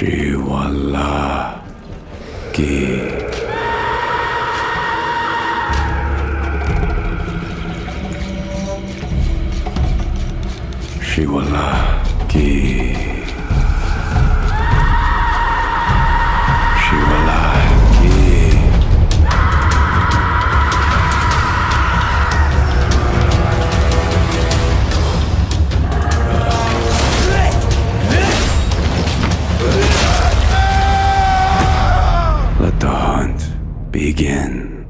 Shiwala Ki. Shiwala Ki. Shiwala Ki. Let the hunt begin.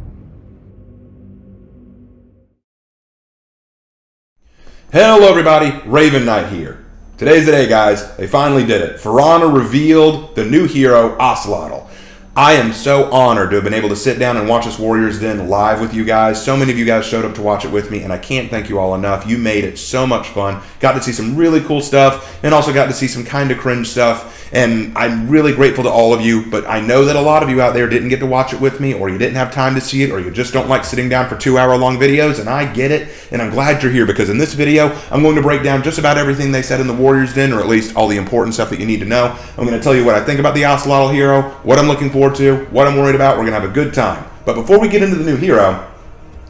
Hello everybody, Raven Knight here. Today's the day, guys. They finally did it. For Honor revealed the new hero, Ocelotl. I am so honored to have been able to sit down and watch this Warriors Den live with you guys. So many of you guys showed up to watch it with me, and I can't thank you all enough. You made it so much fun. Got to see some really cool stuff, and also got to see some kind of cringe stuff. And I'm really grateful to all of you, but I know that a lot of you out there didn't get to watch it with me, or you didn't have time to see it, or you just don't like sitting down for 2-hour-long videos, and I get it, and I'm glad you're here, because in this video, I'm going to break down just about everything they said in the Warriors Den, or at least all the important stuff that you need to know. I'm going to tell you what I think about the Ocelotl hero, what I'm looking forward to, what I'm worried about. We're going to have a good time. But before we get into the new hero,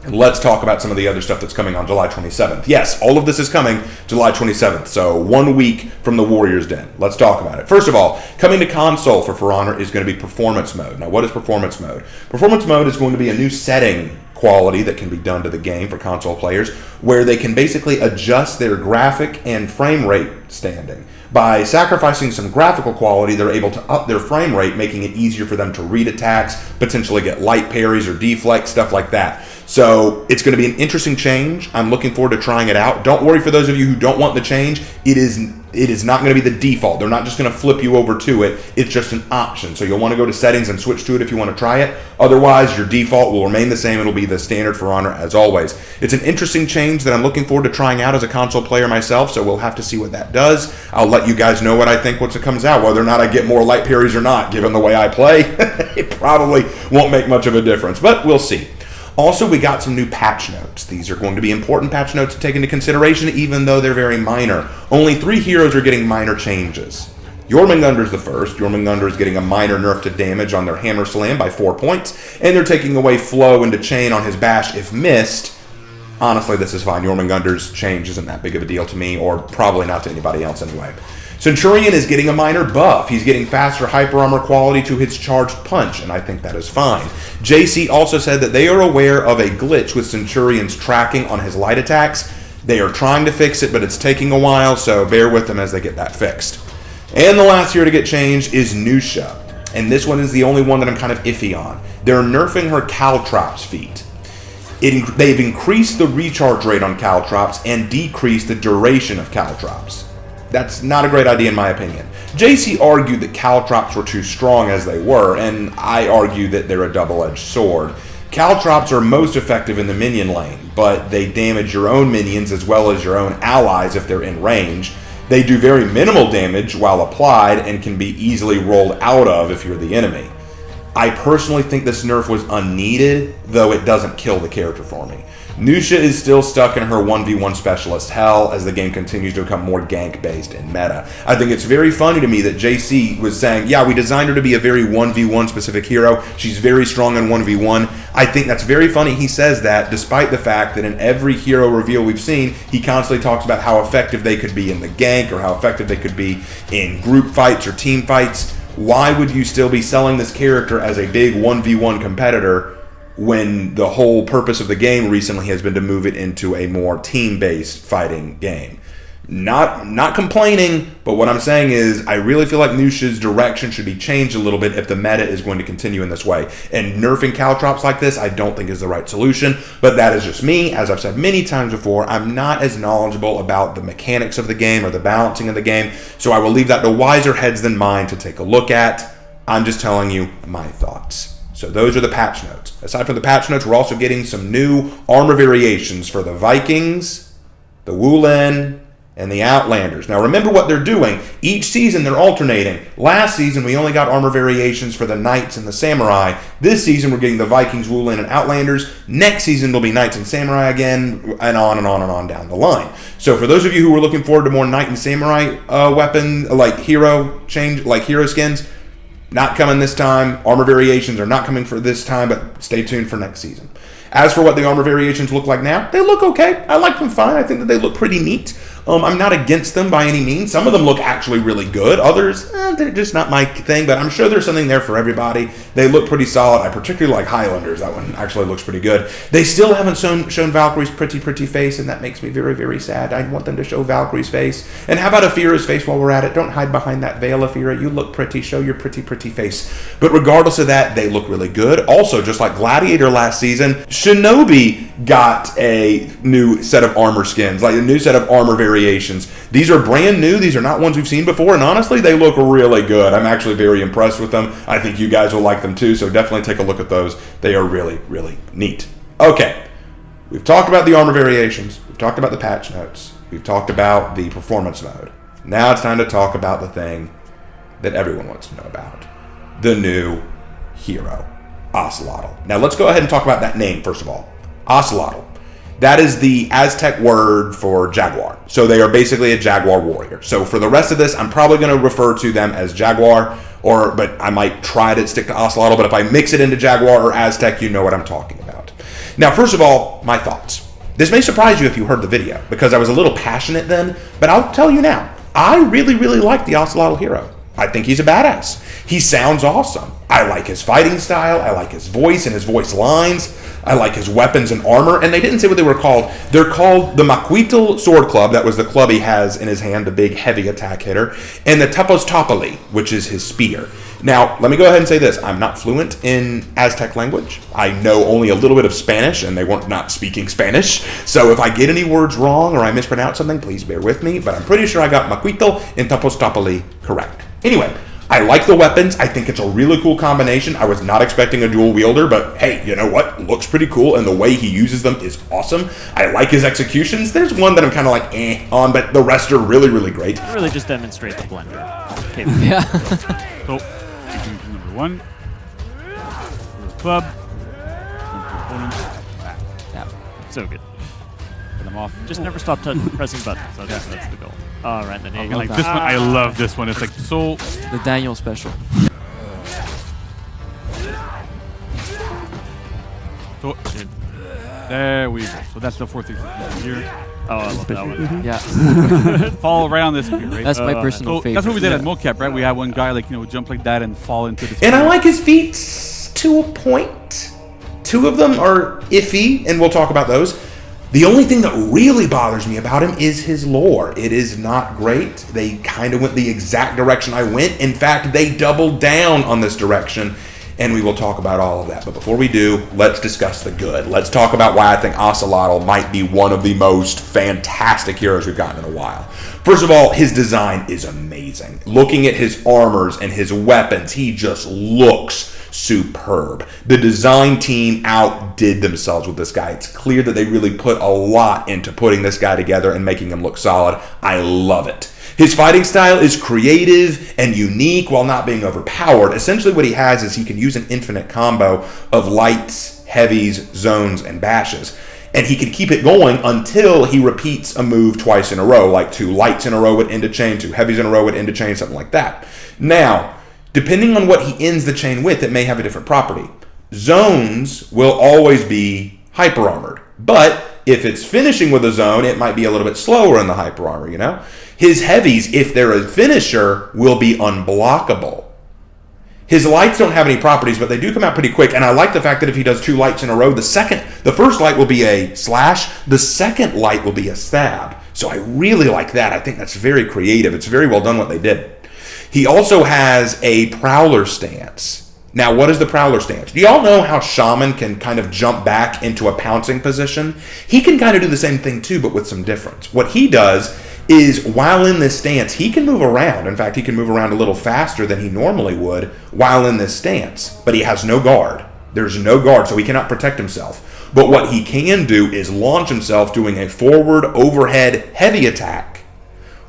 let's talk about some of the other stuff that's coming on July 27th. Yes, all of this is coming July 27th, so 1 week from the Warriors Den. Let's talk about it. First of all, coming to console for Honor is going to be Performance Mode. Now, what is Performance Mode? Performance Mode is going to be a new setting quality that can be done to the game for console players, where they can basically adjust their graphic and frame rate standing. By sacrificing some graphical quality, they're able to up their frame rate, making it easier for them to read attacks, potentially get light parries or deflect, stuff like that. So it's going to be an interesting change. I'm looking forward to trying it out. Don't worry for those of you who don't want the change. It is not going to be the default. They're not just going to flip you over to it. It's just an option. So you'll want to go to settings and switch to it if you want to try it. Otherwise, your default will remain the same. It'll be the standard for Honor as always. It's an interesting change that I'm looking forward to trying out as a console player myself, so we'll have to see what that does. I'll let you guys know what I think once it comes out, whether or not I get more light parries or not. Given the way I play, it probably won't make much of a difference, but we'll see. Also, we got some new patch notes. These are going to be important patch notes to take into consideration, even though they're very minor. Only 3 heroes are getting minor changes. Jormungandr's the first. Jormungandr is getting a minor nerf to damage on their Hammer Slam by 4 points, and they're taking away flow into chain on his bash if missed. Honestly, this is fine. Jormungandr's change isn't that big of a deal to me, or probably not to anybody else anyway. Centurion is getting a minor buff. He's getting faster hyper armor quality to his charged punch, and I think that is fine. JC also said that they are aware of a glitch with Centurion's tracking on his light attacks. They are trying to fix it, but it's taking a while, so bear with them as they get that fixed. And the last hero to get changed is Neza, and this one is the only one that I'm kind of iffy on. They're nerfing her Caltrops feat. They've increased the recharge rate on Caltrops and decreased the duration of Caltrops. That's not a great idea in my opinion. JC argued that Caltrops were too strong as they were, and I argue that they're a double-edged sword. Caltrops are most effective in the minion lane, but they damage your own minions as well as your own allies if they're in range. They do very minimal damage while applied and can be easily rolled out of if you're the enemy. I personally think this nerf was unneeded, though it doesn't kill the character for me. Neza is still stuck in her 1v1 specialist hell as the game continues to become more gank-based and meta. I think it's very funny to me that JC was saying, yeah, we designed her to be a very 1v1 specific hero. She's very strong in 1v1. I think that's very funny he says that, despite the fact that in every hero reveal we've seen, he constantly talks about how effective they could be in the gank or how effective they could be in group fights or team fights. Why would you still be selling this character as a big 1v1 competitor when the whole purpose of the game recently has been to move it into a more team-based fighting game? Not complaining, but what I'm saying is I really feel like Neza's direction should be changed a little bit if the meta is going to continue in this way. And nerfing Caltrops like this I don't think is the right solution, but that is just me. As I've said many times before, I'm not as knowledgeable about the mechanics of the game or the balancing of the game, so I will leave that to wiser heads than mine to take a look at. I'm just telling you my thoughts. So those are the patch notes. Aside from the patch notes, we're also getting some new armor variations for the Vikings, the Wulin, and the Outlanders. Now remember what they're doing. Each season they're alternating. Last season we only got armor variations for the Knights and the Samurai. This season we're getting the Vikings, Woolen, and Outlanders. Next season there'll be Knights and Samurai again, and on and on and on down the line. So for those of you who are looking forward to more Knight and Samurai weapon, like hero skins, not coming this time. Armor variations are not coming for this time, but stay tuned for next season. As for what the armor variations look like now, they look okay. I like them fine. I think that they look pretty neat. I'm not against them by any means. Some of them look actually really good. Others, they're just not my thing, but I'm sure there's something there for everybody. They look pretty solid. I particularly like Highlanders. That one actually looks pretty good. They still haven't shown Valkyrie's pretty face, and that makes me very, very sad. I want them to show Valkyrie's face. And how about Aphira's face while we're at it? Don't hide behind that veil, Aphira. You look pretty. Show your pretty face. But regardless of that, they look really good. Also, just like Gladiator last season, Shinobi got a new set of armor skins, like a new set of armor variations. These are brand new. These are not ones we've seen before, and honestly, they look really good. I'm actually very impressed with them. I think you guys will like them too, so definitely take a look at those. They are really, really neat. Okay, we've talked about the armor variations. We've talked about the patch notes. We've talked about the performance mode. Now it's time to talk about the thing that everyone wants to know about. The new hero, Ocelotl. Now let's go ahead and talk about that name first of all. Ocelotl. That is the Aztec word for jaguar. So they are basically a jaguar warrior. So for the rest of this, I'm probably going to refer to them as jaguar, but I might try to stick to Ocelotl. But if I mix it into jaguar or Aztec, you know what I'm talking about. Now, first of all, my thoughts. This may surprise you if you heard the video, because I was a little passionate then, but I'll tell you now. I really, really like the Ocelotl hero. I think he's a badass. He sounds awesome. I like his fighting style. I like his voice and his voice lines. I like his weapons and armor. And they didn't say what they were called. They're called the Ocelotl sword club. That was the club he has in his hand, the big heavy attack hitter. And the Tepoztlali, which is his spear. Now, let me go ahead and say this. I'm not fluent in Aztec language. I know only a little bit of Spanish, and they weren't not speaking Spanish. So if I get any words wrong or I mispronounce something, please bear with me. But I'm pretty sure I got Ocelotl and Tepoztlali correct. Anyway, I like the weapons. I think it's a really cool combination. I was not expecting a dual wielder, but hey, you know what? Looks pretty cool, and the way he uses them is awesome. I like his executions. There's one that I'm kind of like on, but the rest are really, really great. Really just demonstrate the blender. Yeah. So, number one, club, Yeah. So good. put them off. Just never stop pressing buttons. That's the goal. All right, then. I like this one. I love this one. It's like so. The Daniel special. So there we go. So that's the fourth thing here. Oh, I love that one. Yeah. Fall right on this spear, right? That's my personal So favorite. that's what we did Yeah. at mocap, right? We had one guy like jump like that and fall into the. And I like his feet to a point. Two of them are iffy, and we'll talk about those. The only thing that really bothers me about him is his lore. It is not great. They kind of went the exact direction I went. In fact, they doubled down on this direction, and we will talk about all of that. But before we do, let's discuss the good. Let's talk about why I think Ocelotl might be one of the most fantastic heroes we've gotten in a while. First of all, his design is amazing. Looking at his armors and his weapons, he just looks superb. The design team outdid themselves with this guy. It's clear that they really put a lot into putting this guy together and making him look solid. I love it. His fighting style is creative and unique while not being overpowered. Essentially what he has is he can use an infinite combo of lights, heavies, zones, and bashes. And he can keep it going until he repeats a move twice in a row, like 2 lights in a row would end a chain, 2 heavies in a row would end a chain, something like that. Now, depending on what he ends the chain with, it may have a different property. Zones will always be hyper armored, but if it's finishing with a zone, it might be a little bit slower in the hyper armor, His heavies, if they're a finisher, will be unblockable. His lights don't have any properties, but they do come out pretty quick, and I like the fact that if he does 2 lights in a row, the first light will be a slash, the second light will be a stab. So I really like that. I think that's very creative. It's very well done what they did. He also has a Prowler stance. Now, what is the Prowler stance? Do y'all know how Shaman can kind of jump back into a pouncing position? He can kind of do the same thing too, but with some difference. What he does is, while in this stance, he can move around. In fact, he can move around a little faster than he normally would while in this stance. But he has no guard. There's no guard, so he cannot protect himself. But what he can do is launch himself doing a forward overhead heavy attack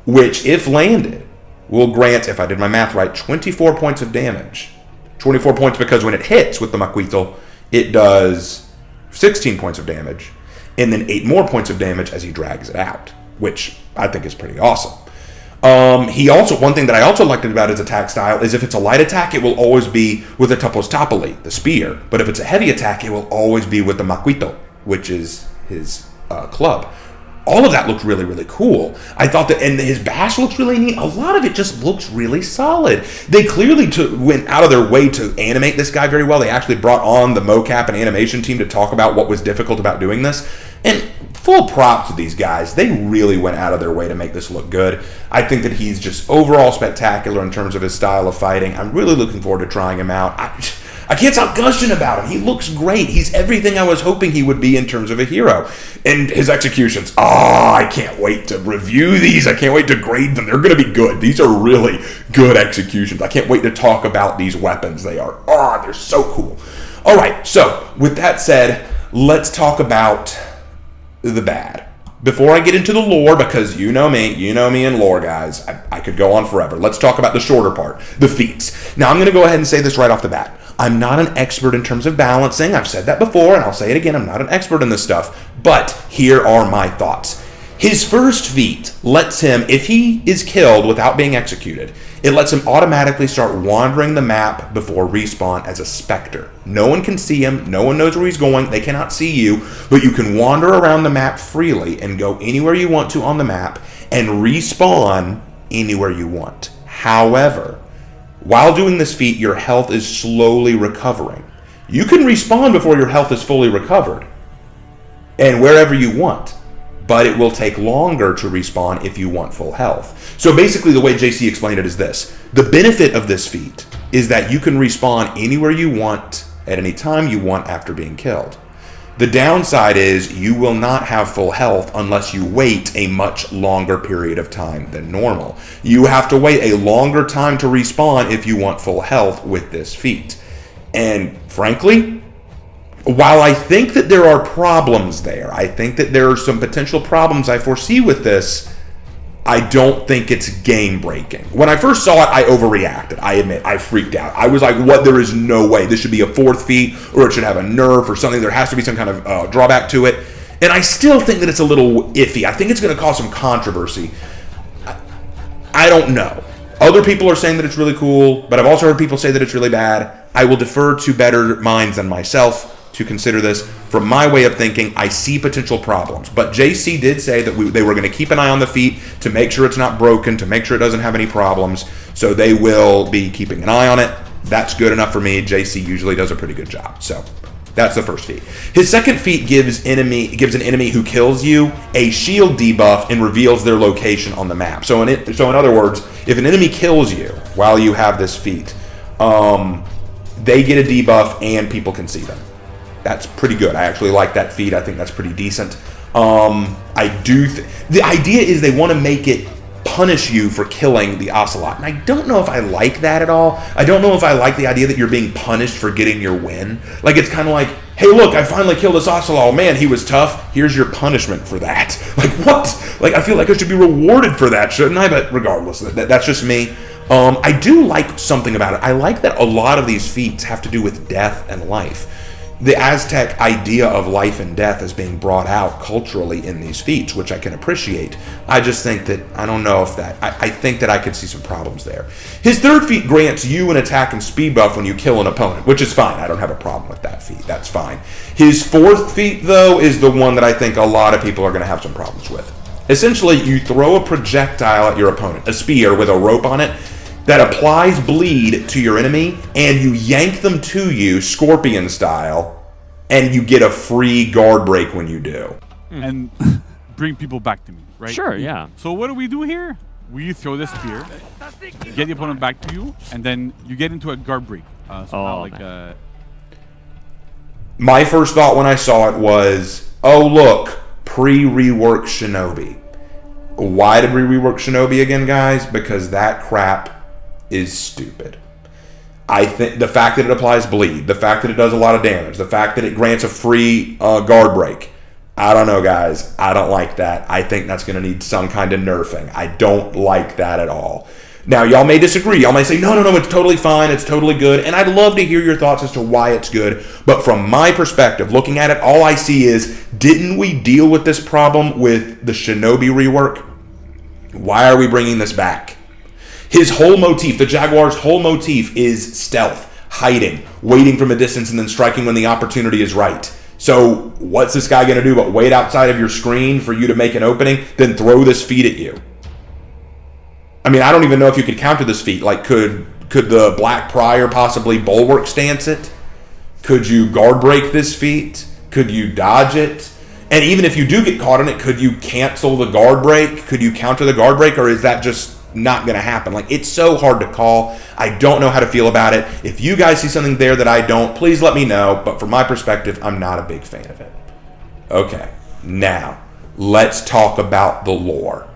which, if landed, will grant, if I did my math right, 24 points of damage. 24 points because when it hits with the Maquito, it does 16 points of damage, and then 8 more points of damage as he drags it out, which I think is pretty awesome. One thing that I also liked about his attack style is if it's a light attack, it will always be with the Topos Tapali, the spear. But if it's a heavy attack, it will always be with the Maquito, which is his club. All of that looked really, really cool. I thought that, and his bash looks really neat. A lot of it just looks really solid. They clearly went out of their way to animate this guy very well. They actually brought on the mocap and animation team to talk about what was difficult about doing this. And full props to these guys. They really went out of their way to make this look good. I think that he's just overall spectacular in terms of his style of fighting. I'm really looking forward to trying him out. I can't stop gushing about him. He looks great. He's everything I was hoping he would be in terms of a hero. And his executions, I can't wait to review these. I can't wait to grade them. They're going to be good. These are really good executions. I can't wait to talk about these weapons. They're so cool. All right, so with that said, let's talk about the bad. Before I get into the lore, because you know me and lore, guys, I could go on forever. Let's talk about the shorter part, the feats. Now, I'm going to go ahead and say this right off the bat. I'm not an expert in terms of balancing. I've said that before, and I'll say it again. I'm not an expert in this stuff. But here are my thoughts. His first feat lets him, if he is killed without being executed, it lets him automatically start wandering the map before respawn as a specter. No one can see him. No one knows where he's going. They cannot see you. But you can wander around the map freely and go anywhere you want to on the map and respawn anywhere you want. However, while doing this feat, your health is slowly recovering. You can respawn before your health is fully recovered and wherever you want, but it will take longer to respawn if you want full health. So basically the way JC explained it is this. The benefit of this feat is that you can respawn anywhere you want at any time you want after being killed. The downside is you will not have full health unless you wait a much longer period of time than normal. You have to wait a longer time to respawn if you want full health with this feat. And frankly, while I think that there are problems there, I think that there are some potential problems I foresee with this, I don't think it's game breaking. When I first saw it, I overreacted. I admit, I freaked out. I was like, what? There is no way. This should be a fourth feat, or it should have a nerf or something. There has to be some kind of drawback to it. And I still think that it's a little iffy. I think it's going to cause some controversy. I don't know. Other people are saying that it's really cool, but I've also heard people say that it's really bad. I will defer to better minds than myself to consider this. From my way of thinking, I see potential problems. But JC did say that they were going to keep an eye on the feat to make sure it's not broken, to make sure it doesn't have any problems. So they will be keeping an eye on it. That's good enough for me. JC usually does a pretty good job. So that's the first feat. His second feat gives an enemy who kills you a shield debuff and reveals their location on the map. So in other words, if an enemy kills you while you have this feat, they get a debuff and people can see them. That's pretty good. I actually like that feat. I think that's pretty decent. The idea is they want to make it punish you for killing the Ocelotl. And I don't know if I like that at all. I don't know if I like the idea that you're being punished for getting your win. Like, it's kind of like, hey, look, I finally killed this Ocelotl. Man, he was tough. Here's your punishment for that. Like, what? Like, I feel like I should be rewarded for that, shouldn't I? But regardless, that's just me. I do like something about it. I like that a lot of these feats have to do with death and life. The Aztec idea of life and death is being brought out culturally in these feats, which I can appreciate. I just think that, I don't know if that, I think that I could see some problems there. His third feat grants you an attack and speed buff when you kill an opponent, which is fine. I don't have a problem with that feat. That's fine. His fourth feat, though, is the one that I think a lot of people are going to have some problems with. Essentially, you throw a projectile at your opponent, a spear with a rope on it, that applies bleed to your enemy, and you yank them to you, Scorpion style, and you get a free guard break when you do. And bring people back to me, right? Sure, yeah. So what do we do here? We throw the spear, get the opponent back to you, and then you get into a guard break. My first thought when I saw it was, oh look, pre-rework Shinobi. Why did we rework Shinobi again, guys? Because that crap is stupid. I think the fact that it applies bleed, the fact that it does a lot of damage, the fact that it grants a free guard break, I don't know, guys. I don't like that. I think that's going to need some kind of nerfing. I don't like that at all. Now, y'all may disagree. Y'all may say, no, it's totally fine. It's totally good. And I'd love to hear your thoughts as to why it's good. But from my perspective, looking at it, all I see is, didn't we deal with this problem with the Shinobi rework? Why are we bringing this back? His whole motif, the Jaguar's whole motif, is stealth, hiding, waiting from a distance, and then striking when the opportunity is right. So what's this guy going to do but wait outside of your screen for you to make an opening, then throw this feat at you? I mean, I don't even know if you could counter this feat. Like, could the Black Prior possibly bulwark stance it? Could you guard break this feat? Could you dodge it? And even if you do get caught in it, could you cancel the guard break? Could you counter the guard break, or is that just not going to happen? Like, it's so hard to call. I don't know how to feel about it. If you guys see something there that I don't, please let me know. But from my perspective, I'm not a big fan of it. Okay, now let's talk about the lore.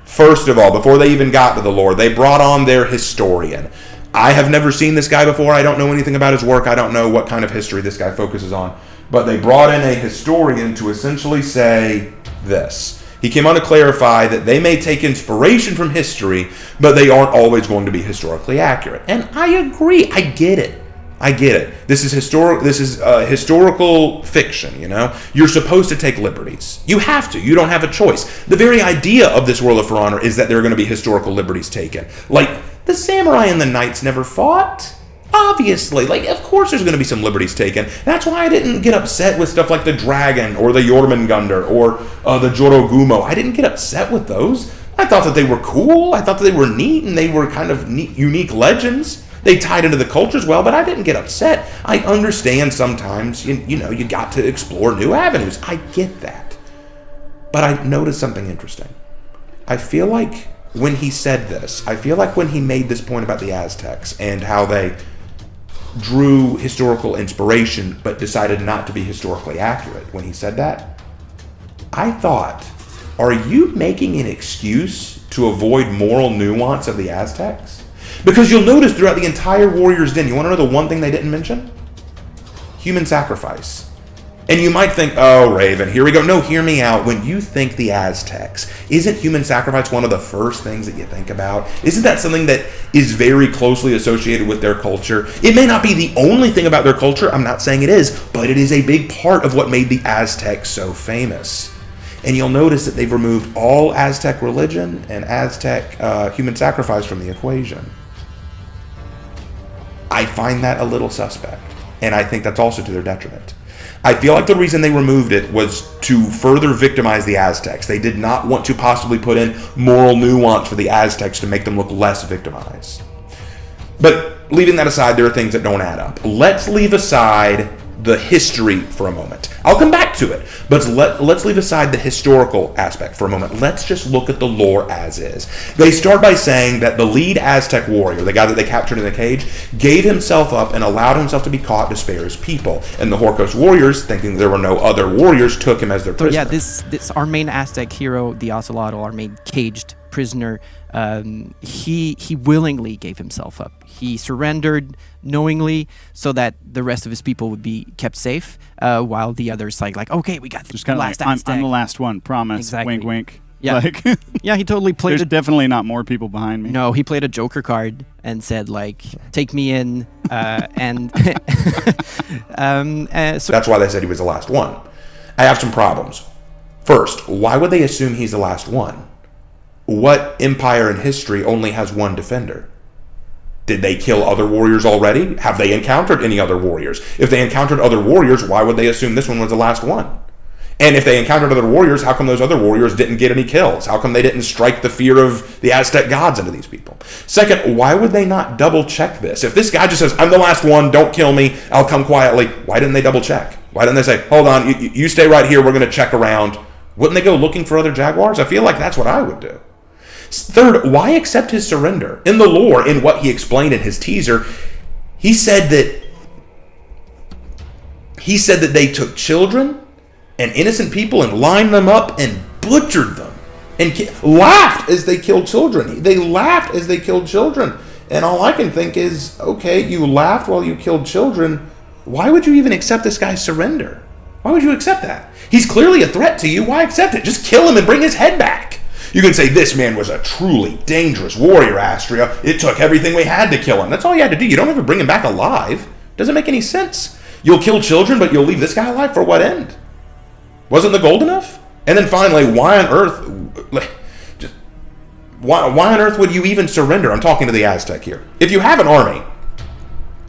First of all, before they even got to the lore, they brought on their historian. I have never seen this guy before. I don't know anything about his work. I don't know what kind of history this guy focuses on. But they brought in a historian to essentially say this. He came on to clarify that they may take inspiration from history, but they aren't always going to be historically accurate. And I agree. I get it. This is historical fiction, you know? You're supposed to take liberties. You have to. You don't have a choice. The very idea of this world of For Honor is that there are going to be historical liberties taken. Like, the samurai and the knights never fought. Obviously, like, of course there's going to be some liberties taken. That's why I didn't get upset with stuff like the Dragon or the Jormungandr or the Jorogumo. I didn't get upset with those. I thought that they were cool. I thought that they were neat, and they were kind of neat, unique legends. They tied into the cultures well, but I didn't get upset. I understand sometimes, you know, you got to explore new avenues. I get that. But I noticed something interesting. I feel like when he said this, I feel like when he made this point about the Aztecs and how they drew historical inspiration but decided not to be historically accurate, when he said that, I thought, are you making an excuse to avoid moral nuance of the Aztecs? Because you'll notice throughout the entire Warriors Den, you want to know the one thing they didn't mention? Human sacrifice. And you might think, oh, Raven, here we go. No, hear me out. When you think the Aztecs, isn't human sacrifice one of the first things that you think about? Isn't that something that is very closely associated with their culture? It may not be the only thing about their culture. I'm not saying it is, but it is a big part of what made the Aztecs so famous. And you'll notice that they've removed all Aztec religion and Aztec human sacrifice from the equation. I find that a little suspect, and I think that's also to their detriment. I feel like the reason they removed it was to further victimize the Aztecs. They did not want to possibly put in moral nuance for the Aztecs to make them look less victimized. But leaving that aside, there are things that don't add up. Let's leave aside the history for a moment. I'll come back to it, but let's leave aside the historical aspect for a moment. Let's just look at the lore as is. They start by saying that the lead Aztec warrior, the guy that they captured in the cage, gave himself up and allowed himself to be caught to spare his people. And the Horkos warriors, thinking there were no other warriors, took him as their prisoner. So yeah, this our main Aztec hero, the Ocelotl, our main caged prisoner, he willingly gave himself up. He surrendered knowingly so that the rest of his people would be kept safe, while the others like okay, we got the Just kind of last like, Aztec. I'm the last one, promise. Exactly. Wink, wink. Yeah. Like, Yeah, he totally played there's a definitely not more people behind me. No, he played a Joker card and said like, "Take me in," and so That's why they said he was the last one. I have some problems. First, why would they assume he's the last one? What empire in history only has one defender? Did they kill other warriors already? Have they encountered any other warriors? If they encountered other warriors, why would they assume this one was the last one? And if they encountered other warriors, how come those other warriors didn't get any kills? How come they didn't strike the fear of the Aztec gods into these people? Second, why would they not double check this? If this guy just says, I'm the last one, don't kill me, I'll come quietly, why didn't they double check? Why didn't they say, hold on, you stay right here, we're going to check around? Wouldn't they go looking for other jaguars? I feel like that's what I would do. Third, why accept his surrender? In the lore, in what he explained in his teaser, he said that they took children and innocent people and lined them up and butchered them and laughed as they killed children. They laughed as they killed children. And all I can think is, okay, you laughed while you killed children. Why would you even accept this guy's surrender? Why would you accept that? He's clearly a threat to you. Why accept it? Just kill him and bring his head back. You can say, this man was a truly dangerous warrior, Astria. It took everything we had to kill him. That's all you had to do. You don't have to bring him back alive. Doesn't make any sense. You'll kill children, but you'll leave this guy alive for what end? Wasn't the gold enough? And then finally, why on earth would you even surrender? I'm talking to the Aztec here. If you have an army,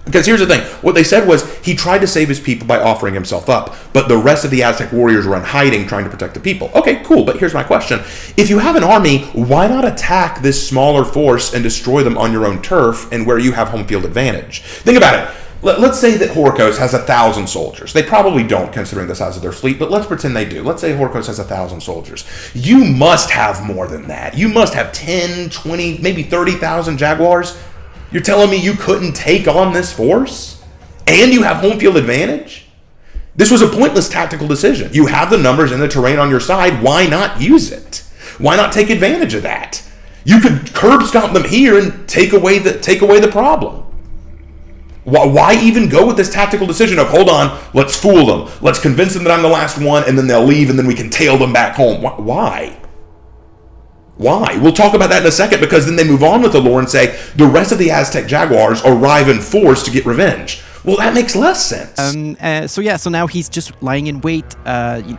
because here's the thing, what they said was he tried to save his people by offering himself up, but the rest of the Aztec warriors were in hiding trying to protect the people. Okay, cool, but here's my question. If you have an army, why not attack this smaller force and destroy them on your own turf and where you have home field advantage? Think about it. Let's say that Horkos has 1,000 soldiers. They probably don't, considering the size of their fleet, but let's pretend they do. Let's say Horkos has 1,000 soldiers. You must have more than that. You must have 10, 20, maybe 30,000 Jaguars. You're telling me you couldn't take on this force? And you have home field advantage? This was a pointless tactical decision. You have the numbers and the terrain on your side. Why not use it? Why not take advantage of that? You could curb stomp them here and take away the problem. Why even go with this tactical decision of, hold on, let's fool them. Let's convince them that I'm the last one, and then they'll leave, and then we can tail them back home. Why? Why? We'll talk about that in a second, because then they move on with the lore and say, the rest of the Aztec Jaguars arrive in force to get revenge. Well, that makes less sense. So now he's just lying in wait.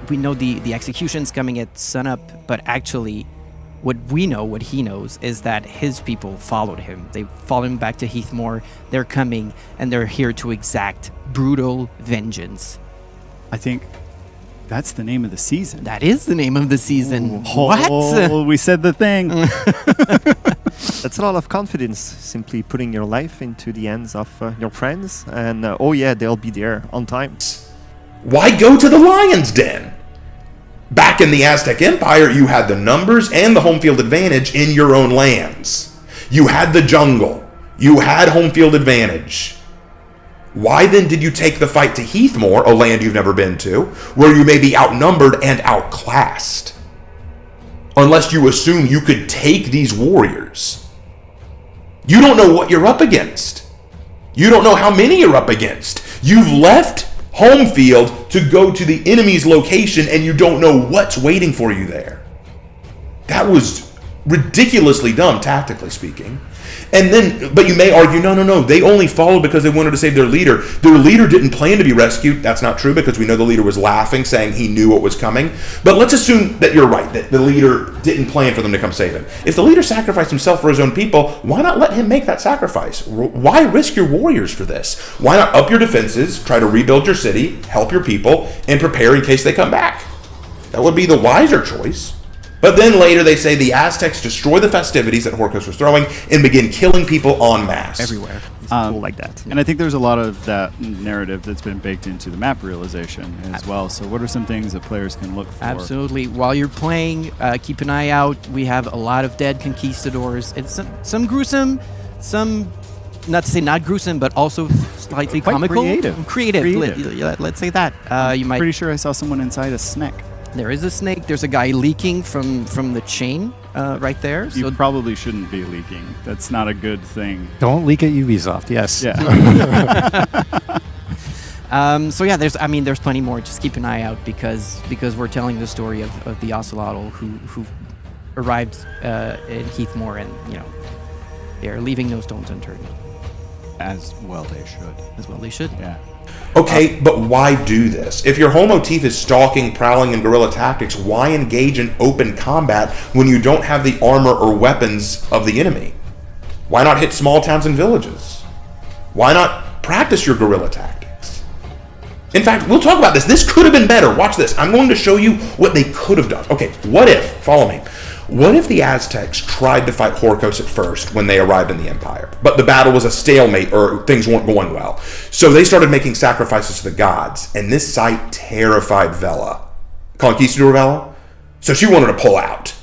We know the execution's coming at sunup, but actually, what he knows, is that his people followed him. They followed him back to Heathmore. They're coming, and they're here to exact brutal vengeance. I think that's the name of the season. That is the name of the season. Oh, we said the thing. That's a lot of confidence, simply putting your life into the hands of your friends, and oh yeah, they'll be there on time. Why go to the Lion's Den? Back in the Aztec Empire, you had the numbers and the home field advantage in your own lands. You had the jungle. You had home field advantage. Why then did you take the fight to Heathmore, a land you've never been to, where you may be outnumbered and outclassed? Unless you assume you could take these warriors. You don't know what you're up against. You don't know how many you're up against. You've left home field to go to the enemy's location, and you don't know what's waiting for you there. That was ridiculously dumb, tactically speaking. And then, but you may argue, no, they only followed because they wanted to save their leader. Their leader didn't plan to be rescued. That's not true, because we know the leader was laughing, saying he knew what was coming. But let's assume that you're right, that the leader didn't plan for them to come save him. If the leader sacrificed himself for his own people, why not let him make that sacrifice? Why risk your warriors for this? Why not up your defenses, try to rebuild your city, help your people, and prepare in case they come back? That would be the wiser choice. But then later they say the Aztecs destroy the festivities that Horkos was throwing and begin killing people en masse. Everywhere. It's cool like that. And I think there's a lot of that narrative that's been baked into the map realization as well. So what are some things that players can look for? Absolutely. While you're playing, keep an eye out. We have a lot of dead conquistadors. It's some gruesome, some, not to say not gruesome, but also slightly Quite comical. creative. Let's say that. You might. Pretty sure I saw someone inside a snake. There is a snake. There's a guy leaking from the chain right there. You So probably shouldn't be leaking. That's not a good thing. Don't leak at Ubisoft. Yes. Yeah. there's plenty more. Just keep an eye out because we're telling the story of the Ocelotl who arrived in Heathmore, and they're leaving no stones unturned. As well they should. As well they should. Yeah. Okay, but why do this? If your whole motif is stalking, prowling, and guerrilla tactics, why engage in open combat when you don't have the armor or weapons of the enemy? Why not hit small towns and villages? Why not practice your guerrilla tactics? In fact, we'll talk about this. This could have been better. Watch this. I'm going to show you what they could have done. Okay, what if, follow me, what if the Aztecs tried to fight Horkos at first when they arrived in the Empire, but the battle was a stalemate or things weren't going well? So they started making sacrifices to the gods, and this sight terrified Vela. Conquistador Vela? So she wanted to pull out.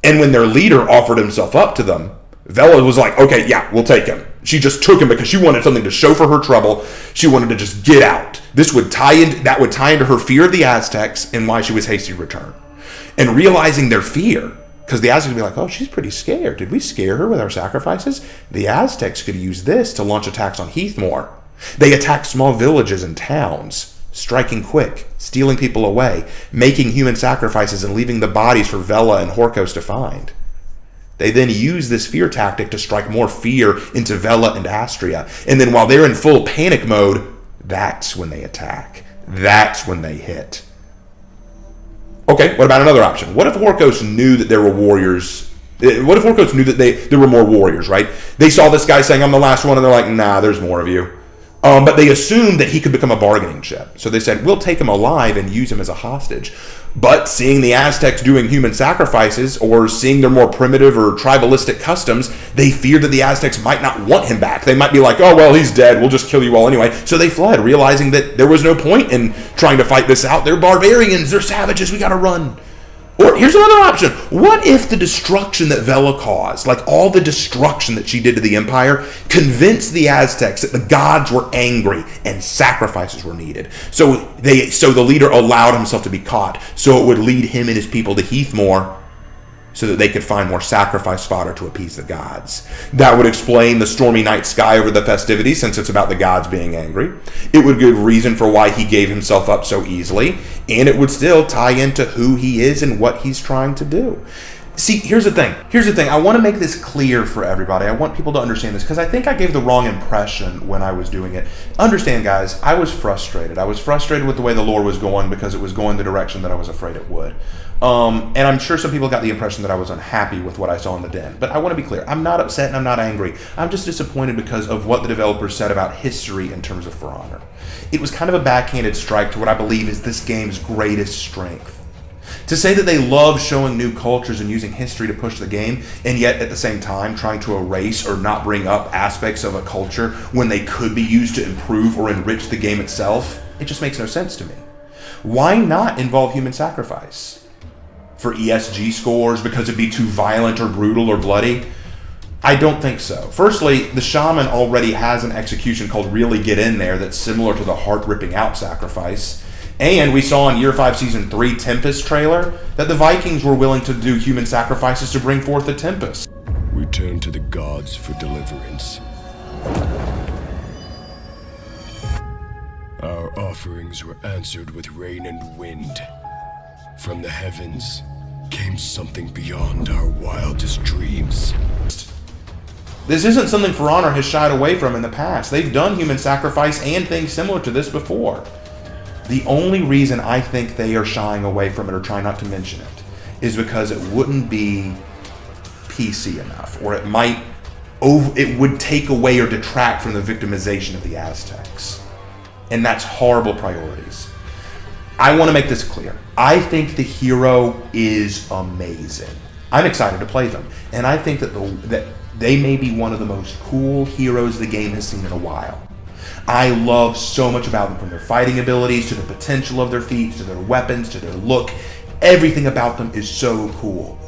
And when their leader offered himself up to them, Vela was like, okay, yeah, we'll take him. She just took him because she wanted something to show for her trouble. She wanted to just get out. That would tie into her fear of the Aztecs and why she was hasty to return. And realizing their fear, because the Aztecs would be like, oh, she's pretty scared. Did we scare her with our sacrifices? The Aztecs could use this to launch attacks on Heathmore. They attacked small villages and towns. striking quick, stealing people away, making human sacrifices and leaving the bodies for Vela and Horkos to find. They then use this fear tactic to strike more fear into Vela and Astria. And then while they're in full panic mode, that's when they attack. That's when they hit. Okay, what about another option? What if Horkos knew that there were warriors? What if Horkos knew that there were more warriors, right? They saw this guy saying, I'm the last one, and they're like, nah, there's more of you. But they assumed that he could become a bargaining chip. So they said, we'll take him alive and use him as a hostage. But seeing the Aztecs doing human sacrifices or seeing their more primitive or tribalistic customs, they feared that the Aztecs might not want him back. They might be like, oh, well, he's dead. We'll just kill you all anyway. So they fled, realizing that there was no point in trying to fight this out. They're barbarians. They're savages. We got to run. Or here's another option. What if the destruction that Vela caused, like all the destruction that she did to the Empire, convinced the Aztecs that the gods were angry and sacrifices were needed? So the leader allowed himself to be caught, so it would lead him and his people to Heathmore, so that they could find more sacrifice fodder to appease the gods. That would explain the stormy night sky over the festivities, since it's about the gods being angry. It would give reason for why he gave himself up so easily, and it would still tie into who he is and what he's trying to do. See, here's the thing. I want to make this clear for everybody. I want people to understand this, because I think I gave the wrong impression when I was doing it. Understand, guys, I was frustrated. I was frustrated with the way the lore was going, because it was going the direction that I was afraid it would. And I'm sure some people got the impression that I was unhappy with what I saw in the den. But I want to be clear. I'm not upset and I'm not angry. I'm just disappointed because of what the developers said about history in terms of For Honor. It was kind of a backhanded strike to what I believe is this game's greatest strength. To say that they love showing new cultures and using history to push the game, and yet at the same time trying to erase or not bring up aspects of a culture when they could be used to improve or enrich the game itself, it just makes no sense to me. Why not involve human sacrifice? For ESG scores, because it'd be too violent or brutal or bloody? I don't think so. Firstly, the shaman already has an execution called Really Get In There that's similar to the heart-ripping out sacrifice. And we saw in Year 5 Season 3 Tempest trailer that the Vikings were willing to do human sacrifices to bring forth the Tempest. We turn to the gods for deliverance. Our offerings were answered with rain and wind. From the heavens came something beyond our wildest dreams. This isn't something For Honor has shied away from in the past. They've done human sacrifice and things similar to this before. The only reason I think they are shying away from it or trying not to mention it is because it wouldn't be PC enough, or it would take away or detract from the victimization of the Aztecs. And that's horrible priorities. I want to make this clear. I think the hero is amazing. I'm excited to play them. And I think that they may be one of the most cool heroes the game has seen in a while. I love so much about them, from their fighting abilities to the potential of their feats to their weapons to their look. Everything about them is so cool.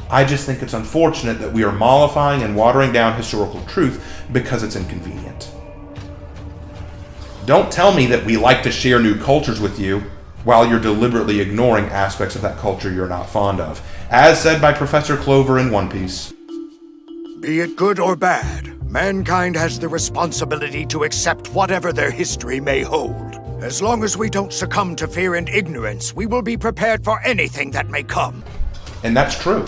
I just think it's unfortunate that we are mollifying and watering down historical truth because it's inconvenient. Don't tell me that we like to share new cultures with you while you're deliberately ignoring aspects of that culture you're not fond of. As said by Professor Clover in One Piece. Be it good or bad, mankind has the responsibility to accept whatever their history may hold. As long as we don't succumb to fear and ignorance, we will be prepared for anything that may come. And that's true.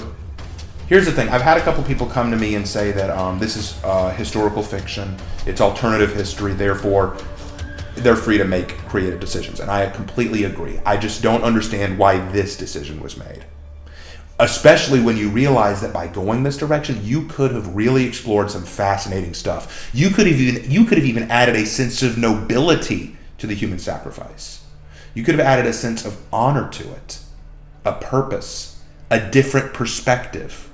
Here's the thing. I've had a couple people come to me and say that this is historical fiction. It's alternative history, therefore they're free to make creative decisions. And I completely agree. I just don't understand why this decision was made. Especially when you realize that by going this direction, you could have really explored some fascinating stuff. You could have even added a sense of nobility to the human sacrifice. You could have added a sense of honor to it, a purpose, a different perspective.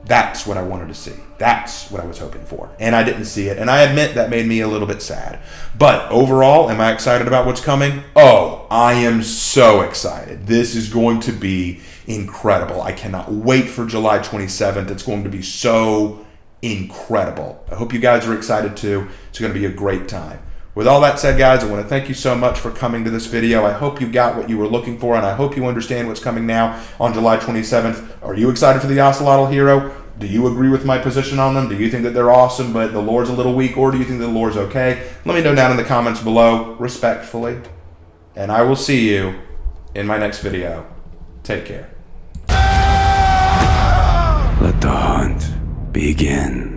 That's what I wanted to see. That's what I was hoping for. And I didn't see it. And I admit that made me a little bit sad. But overall, am I excited about what's coming? Oh, I am so excited. This is going to be incredible. I cannot wait for July 27th. It's going to be so incredible. I hope you guys are excited too. It's going to be a great time. With all that said, guys, I want to thank you so much for coming to this video. I hope you got what you were looking for, and I hope you understand what's coming now on July 27th. Are you excited for the Ocelotl hero? Do you agree with my position on them? Do you think that they're awesome, but the lore's a little weak, or do you think the lore's okay? Let me know down in the comments below, respectfully. And I will see you in my next video. Take care. Let the hunt begin.